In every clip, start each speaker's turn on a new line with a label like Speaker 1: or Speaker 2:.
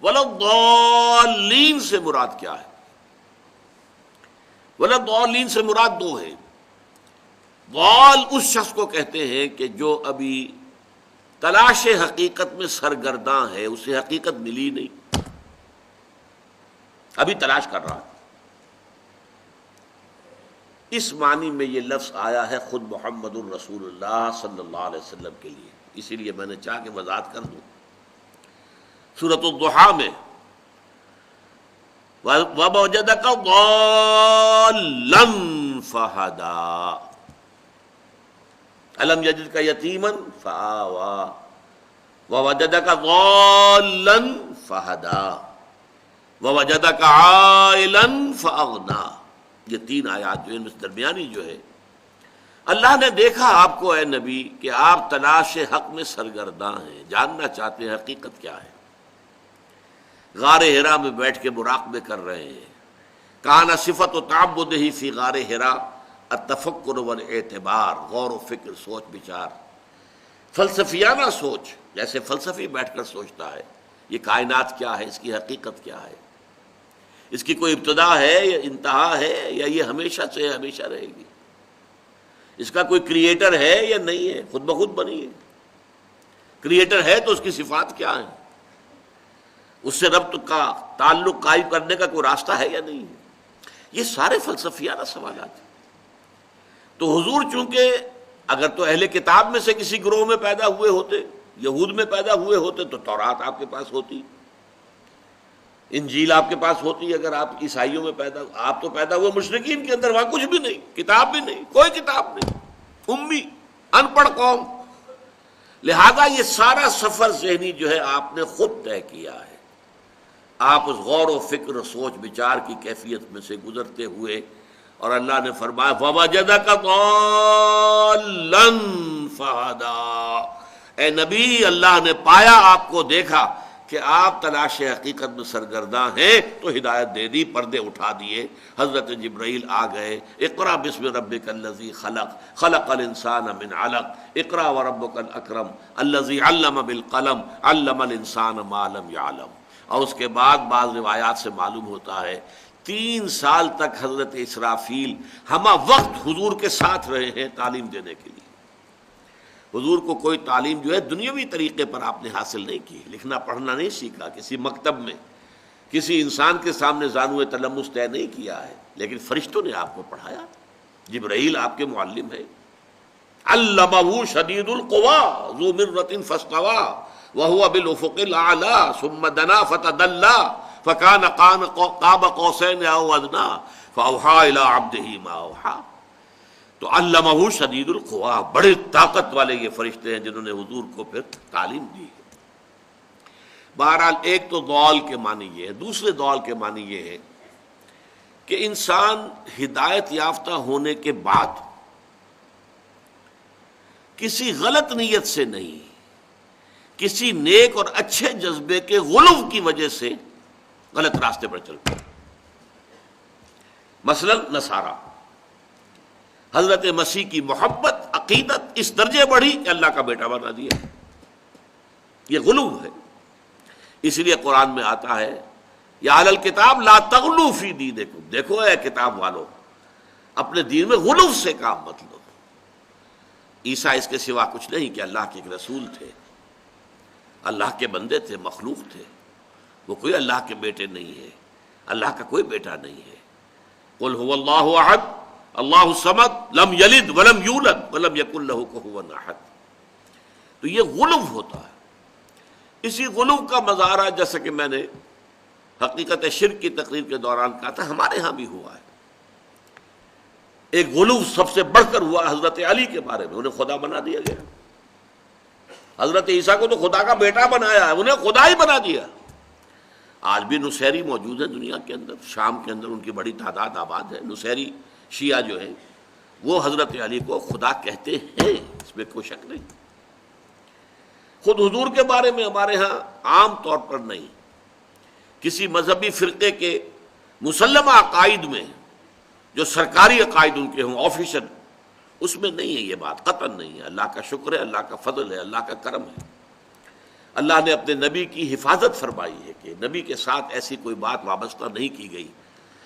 Speaker 1: وَلَضَّالِّينَ سے مراد کیا ہے؟ وَلَضَّالِّينَ سے مراد دو ہے۔ ضال اس شخص کو کہتے ہیں کہ جو ابھی تلاش حقیقت میں سرگرداں ہے، اسے حقیقت ملی نہیں، ابھی تلاش کر رہا ہے۔ اس معنی میں یہ لفظ آیا ہے خود محمد الرسول اللہ صلی اللہ علیہ وسلم کے لیے، اسی لیے میں نے چاہا کہ وضاحت کر دوں۔ سورۃ الضحیٰ میں وَوَجَدَكَ ضَالًّا فَہَدَىٰ أَلَمْ يَجِدْكَ يَتِيمًا فَآوَىٰ وَوَجَدَكَ ضَالًّا فَہَدَىٰ وَوَجَدَكَ عَائِلًا فَأَغْنَىٰ۔ یہ تین آیات جو ہیں درمیانی جو ہے، اللہ نے دیکھا آپ کو اے نبی کہ آپ تلاش حق میں سرگرداں ہیں، جاننا چاہتے ہیں حقیقت کیا ہے، غار حرا میں بیٹھ کے مراقبے کر رہے ہیں۔ کان صفت و تعبدہ فی غار حرا التفکر والاعتبار، غور و فکر، سوچ بچار، فلسفیانہ سوچ، جیسے فلسفی بیٹھ کر سوچتا ہے یہ کائنات کیا ہے، اس کی حقیقت کیا ہے، اس کی کوئی ابتدا ہے یا انتہا ہے، یا یہ ہمیشہ سے ہمیشہ رہے گی، اس کا کوئی کریٹر ہے یا نہیں ہے، خود بخود بنی ہے، کریٹر ہے تو اس کی صفات کیا ہیں، اس سے ربط کا تعلق قائم کرنے کا کوئی راستہ ہے یا نہیں ہے، یہ سارے فلسفیانہ سوالات ہیں۔ تو حضور چونکہ اگر تو اہل کتاب میں سے کسی گروہ میں پیدا ہوئے ہوتے، یہود میں پیدا ہوئے ہوتے، تو تورات آپ کے پاس ہوتی، انجیل آپ کے پاس ہوتی، اگر آپ عیسائیوں میں پیدا، آپ تو پیدا ہوئے مشرکین کے اندر، وہاں کچھ بھی نہیں، کتاب بھی نہیں، کوئی کتاب نہیں، امی، ان پڑھ قوم، لہذا یہ سارا سفر ذہنی جو ہے آپ نے خود طے کیا ہے، آپ اس غور و فکر و سوچ بچار کی کیفیت میں سے گزرتے ہوئے، اور اللہ نے فرمایا وَوَجَدَكَ ضَالًّا فَہَدَىٰ، اے نبی اللہ نے پایا آپ کو، دیکھا کہ آپ تلاش حقیقت میں سرگرداں ہیں تو ہدایت دے دی، پردے اٹھا دیے، حضرت جبرائیل آ گئے، اقرأ بسم ربک الذی خلق خلق الانسان من علق اقرأ وربک الاکرم الذی علم بالقلم علم الانسان ما لم یعلم۔ اور اس کے بعد بعض روایات سے معلوم ہوتا ہے 3 سال تک حضرت اسرافیل ہمہ وقت حضور کے ساتھ رہے ہیں تعلیم دینے کے لیے۔ حضور کو کوئی تعلیم جو ہے دنیاوی طریقے پر آپ نے حاصل نہیں کی، لکھنا پڑھنا نہیں سیکھا، کسی مکتب میں کسی انسان کے سامنے زانوِ تلمس طے نہیں کیا ہے، لیکن فرشتوں نے آپ کو پڑھایا، جبرائیل آپ کے معلم ہے۔ علمہ شدید القویٰ ذو مرۃ فاستویٰ وہو بالافق الاعلیٰ ثم دنا فتدلی فکان قاب قوسین او ادنیٰ فاوحیٰ الی عبدہ ما اوحیٰ۔ تو علمہ شدید القویٰ، بڑے طاقت والے یہ فرشتے ہیں جنہوں نے حضور کو پھر تعلیم دی ہے۔ بہرحال ایک تو ضال کے معنی یہ ہے، دوسرے ضال کے معنی یہ ہے کہ انسان ہدایت یافتہ ہونے کے بعد کسی غلط نیت سے نہیں، کسی نیک اور اچھے جذبے کے غلو کی وجہ سے غلط راستے پر چل پڑے۔ مثلا نصارہ، حضرت مسیح کی محبت عقیدت اس درجے بڑھی کہ اللہ کا بیٹا بنا دیا، یہ غلو ہے۔ اس لیے قرآن میں آتا ہے یا اہل الکتاب لا تغلوا فی دینکم، دیکھو اے کتاب والو اپنے دین میں غلو سے کام مت لو۔ عیسیٰ اس کے سوا کچھ نہیں کہ اللہ کے ایک رسول تھے، اللہ کے بندے تھے، مخلوق تھے، وہ کوئی اللہ کے بیٹے نہیں ہے، اللہ کا کوئی بیٹا نہیں ہے۔ قل هو اللہ احد اللہ الصمد لم یلد ولم یولد ولم یکن لہ کفوا احد۔ تو یہ غلو ہوتا ہے، اسی غلو کا مظاہرہ جیسا کہ میں نے حقیقت شرک کی تقریر کے دوران کہا تھا ہمارے ہاں بھی ہوا ہے۔ ایک غلو سب سے بڑھ کر ہوا حضرت علی کے بارے میں، انہیں خدا بنا دیا گیا۔ حضرت عیسیٰ کو تو خدا کا بیٹا بنایا ہے، انہیں خدا ہی بنا دیا۔ آج بھی نصیری موجود ہے دنیا کے اندر، شام کے اندر ان کی بڑی تعداد آباد ہے، نصیری شیعہ جو ہیں وہ حضرت علی کو خدا کہتے ہیں، اس میں کوئی شک نہیں۔ خود حضور کے بارے میں ہمارے ہاں عام طور پر نہیں، کسی مذہبی فرقے کے مسلمہ عقائد میں جو سرکاری عقائد ان کے ہوں آفیشل، اس میں نہیں ہے یہ بات، قطعاً نہیں ہے۔ اللہ کا شکر ہے، اللہ کا فضل ہے، اللہ کا کرم ہے۔ اللہ نے اپنے نبی کی حفاظت فرمائی ہے کہ نبی کے ساتھ ایسی کوئی بات وابستہ نہیں کی گئی،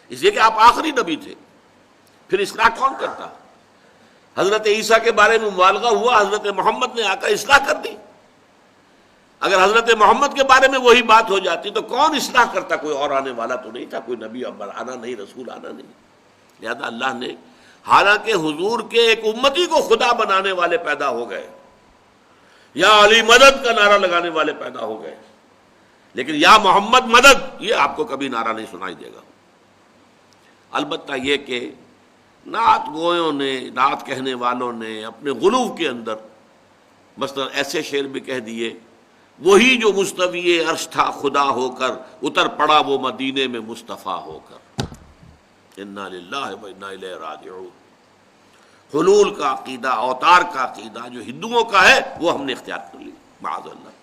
Speaker 1: اس لیے کہ آپ آخری نبی تھے۔ پھر اصلاح کون کرتا؟ حضرت عیسیٰ کے بارے میں مبالغہ ہوا، حضرت محمد نے آ کر اصلاح کر دی۔ اگر حضرت محمد کے بارے میں وہی بات ہو جاتی تو کون اصلاح کرتا؟ کوئی اور آنے والا تو نہیں تھا، کوئی نبی آنا نہیں، رسول آنا نہیں۔ لہذا اللہ نے، حالانکہ حضور کے ایک امتی کو خدا بنانے والے پیدا ہو گئے، یا علی مدد کا نعرہ لگانے والے پیدا ہو گئے، لیکن یا محمد مدد یہ آپ کو کبھی نعرہ نہیں سنائی دے گا۔ البتہ یہ کہ نعت گویوں نے، نعت کہنے والوں نے اپنے غلو کے اندر مثلا ایسے شعر بھی کہہ دیے، وہی جو مستوی عرش تھا خدا ہو کر، اتر پڑا وہ مدینے میں مصطفیٰ ہو کر۔ انا للہ و انا الیہ راجعون۔ حلول کا عقیدہ، اوتار کا عقیدہ جو ہندوؤں کا ہے وہ ہم نے اختیار کر لی، معاذ اللہ۔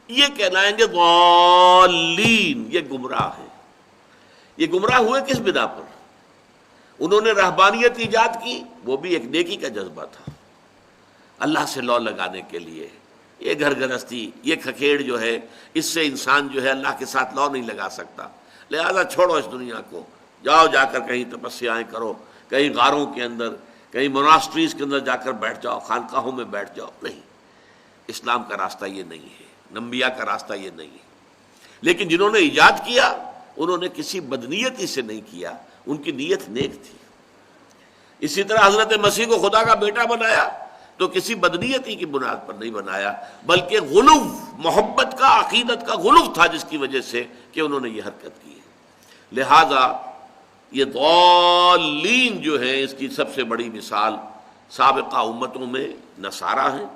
Speaker 1: یہ کہلائیں گے ضالین، یہ گمراہ ہے۔ یہ گمراہ ہوئے کس بنا پر؟ انہوں نے رہبانیت ایجاد کی، وہ بھی ایک نیکی کا جذبہ تھا، اللہ سے لو لگانے کے لیے۔ یہ گھر گرہستی، یہ کھکھیڑ جو ہے، اس سے انسان جو ہے اللہ کے ساتھ لو نہیں لگا سکتا، لہذا چھوڑو اس دنیا کو، جاؤ جا کر کہیں تپسیائیں کرو، کہیں غاروں کے اندر، کہیں موناسٹریز کے اندر جا کر بیٹھ جاؤ، خانقاہوں میں بیٹھ جاؤ۔ نہیں، اسلام کا راستہ یہ نہیں ہے، انبیاء کا راستہ یہ نہیں ہے۔ لیکن جنہوں نے ایجاد کیا انہوں نے کسی بدنیتی سے نہیں کیا، ان کی نیت نیک تھی۔ اسی طرح حضرت مسیح کو خدا کا بیٹا بنایا تو کسی بدنیتی کی بنیاد پر نہیں بنایا، بلکہ غلو، محبت کا، عقیدت کا غلو تھا جس کی وجہ سے کہ انہوں نے یہ حرکت کی ہے۔ لہذا یہ ضالین جو ہے، اس کی سب سے بڑی مثال سابقہ امتوں میں نصارہ ہیں،